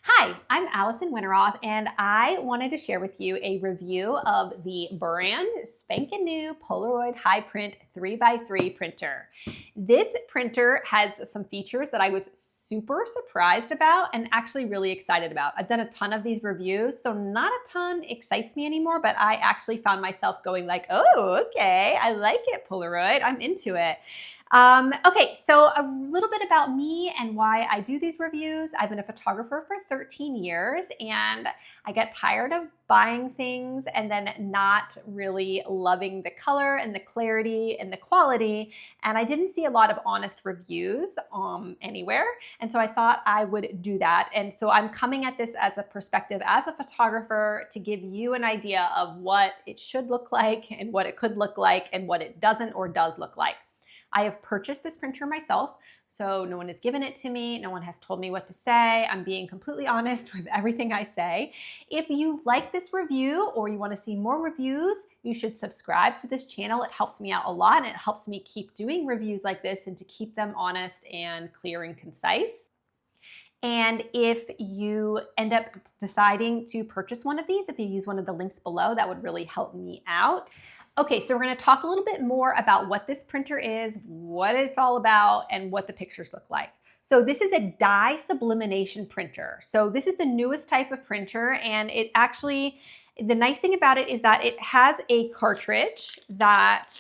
Hi, I'm Allison Winteroth, and I wanted to share with you a review of the brand spanking new Polaroid Hi Print 3x3 printer. This printer has some features that I was super surprised about and actually really excited about. I've done a ton of these reviews, so not a ton excites me anymore, but I actually found myself going like, oh, okay, I like it, Polaroid, I'm into it. Okay, so a little bit about me and why I do these reviews. I've been a photographer for 13 years and I get tired of buying things and then not really loving the color and the clarity and the quality. And I didn't see a lot of honest reviews anywhere. And so I thought I would do that. And so I'm coming at this as a perspective as a photographer to give you an idea of what it should look like and what it could look like and what it doesn't or does look like. I have purchased this printer myself, so no one has given it to me. No one has told me what to say. I'm being completely honest with everything I say. If you like this review or you want to see more reviews, you should subscribe to this channel. It helps me out a lot and it helps me keep doing reviews like this and to keep them honest and clear and concise. And if you end up deciding to purchase one of these, if you use one of the links below, that would really help me out. Okay, so we're going to talk a little bit more about what this printer is, what it's all about, and what the pictures look like. So this is a dye-sublimation printer. So this is the newest type of printer, and it actually, the nice thing about it is that it has a cartridge that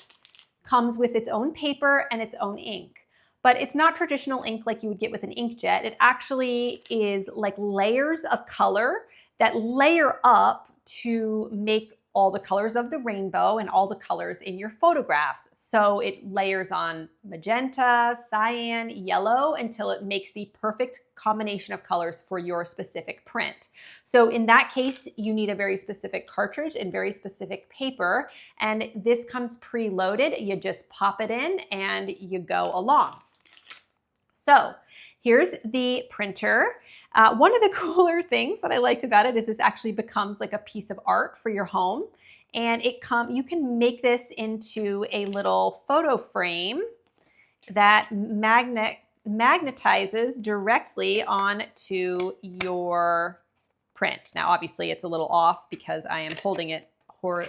comes with its own paper and its own ink. But it's not traditional ink like you would get with an inkjet. It actually is like layers of color that layer up to make all the colors of the rainbow and all the colors in your photographs. So it layers on magenta, cyan, yellow until it makes the perfect combination of colors for your specific print. So in that case, you need a very specific cartridge and very specific paper. And this comes preloaded. You just pop it in and you go along. So here's the printer. One of the cooler things that I liked about it is this actually becomes like a piece of art for your home. And you can make this into a little photo frame that magnetizes directly onto your print. Now, obviously it's a little off because I am holding it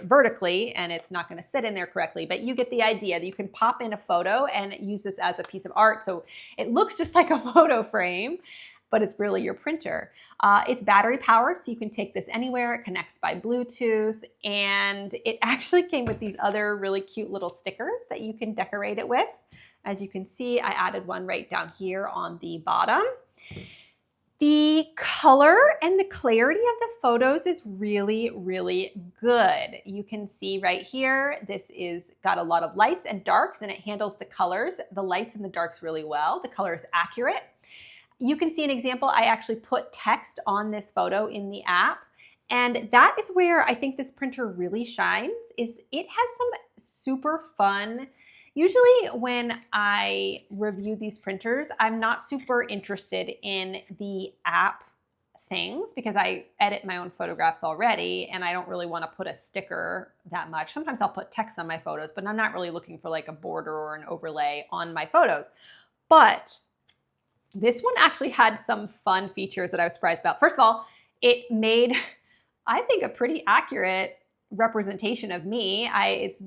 vertically and it's not going to sit in there correctly, but you get the idea that you can pop in a photo and use this as a piece of art. So it looks just like a photo frame, but it's really your printer. It's battery powered, so you can take this anywhere. It connects by Bluetooth, and it actually came with these other really cute little stickers that you can decorate it with. As you can see, I added one right down here on the bottom. The color and the clarity of the photos is really, really good. You can see right here, this is got a lot of lights and darks, and it handles the colors, the lights and the darks really well. The color is accurate. You can see an example. I actually put text on this photo in the app. And that is where I think this printer really shines, is it has some super fun. Usually when I review these printers, I'm not super interested in the app things because I edit my own photographs already and I don't really want to put a sticker that much. Sometimes I'll put text on my photos, but I'm not really looking for like a border or an overlay on my photos. But this one actually had some fun features that I was surprised about. First of all, it made, I think, a pretty accurate representation of me.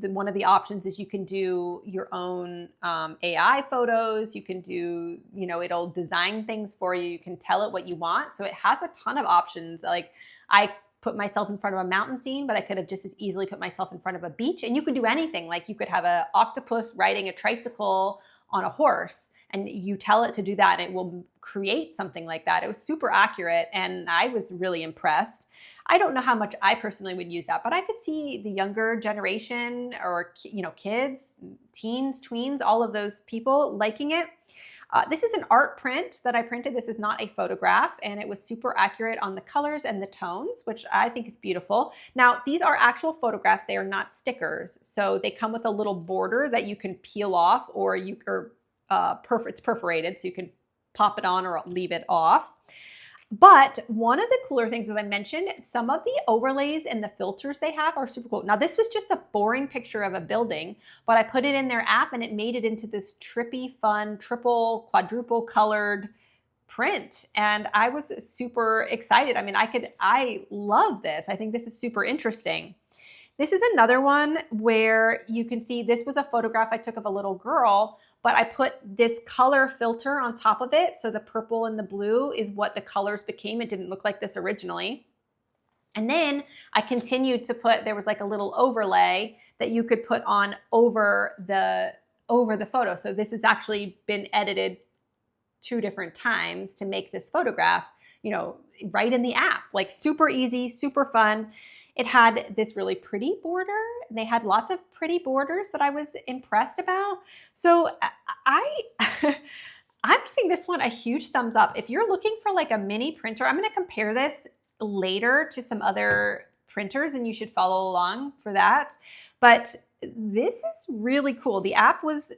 One of the options is you can do your own AI photos. You can do, it'll design things for you. You can tell it what you want. So it has a ton of options. Like I put myself in front of a mountain scene, but I could have just as easily put myself in front of a beach, and you could do anything. Like you could have an octopus riding a tricycle on a horse, and you tell it to do that and it will create something like that. It was super accurate and I was really impressed. I don't know how much I personally would use that, but I could see the younger generation or kids, teens, tweens, all of those people liking it. This is an art print that I printed. This is not a photograph, and it was super accurate on the colors and the tones, which I think is beautiful. Now, these are actual photographs. They are not stickers. So they come with a little border that you can peel off, or it's perforated, so you can pop it on or leave it off. But one of the cooler things, as I mentioned, some of the overlays and the filters they have are super cool. Now, this was just a boring picture of a building, but I put it in their app and it made it into this trippy, fun, triple, quadruple colored print, and I was super excited. I mean, I love this. I think this is super interesting. This is another one where you can see this was a photograph I took of a little girl, but I put this color filter on top of it. So the purple and the blue is what the colors became. It didn't look like this originally. And then I continued to put, there was like a little overlay that you could put on over the photo. So this has actually been edited 2 different times to make this photograph, you know, right in the app. Like super easy, super fun. It had this really pretty border. They had lots of pretty borders that I was impressed about. So I'm giving this one a huge thumbs up. If you're looking for like a mini printer, I'm going to compare this later to some other printers and you should follow along for that. But this is really cool. The app was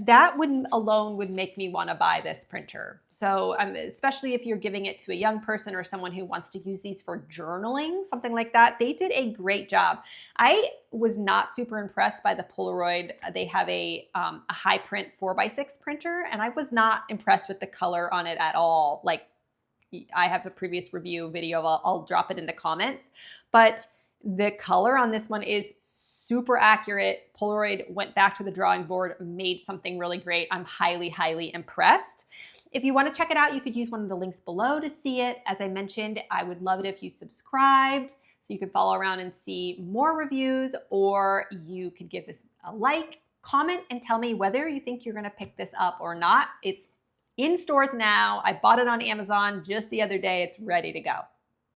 that alone would make me want to buy this printer. So especially if you're giving it to a young person or someone who wants to use these for journaling, something like that, they did a great job. I was not super impressed by the Polaroid. They have a Hi Print 4x6 printer, and I was not impressed with the color on it at all. Like, I have a previous review video. I'll drop it in the comments, but the color on this one is super accurate. Polaroid went back to the drawing board, made something really great. I'm highly, highly impressed. If you want to check it out, you could use one of the links below to see it. As I mentioned, I would love it if you subscribed so you could follow around and see more reviews, or you could give this a like, comment, and tell me whether you think you're going to pick this up or not. It's in stores now. I bought it on Amazon just the other day. It's ready to go.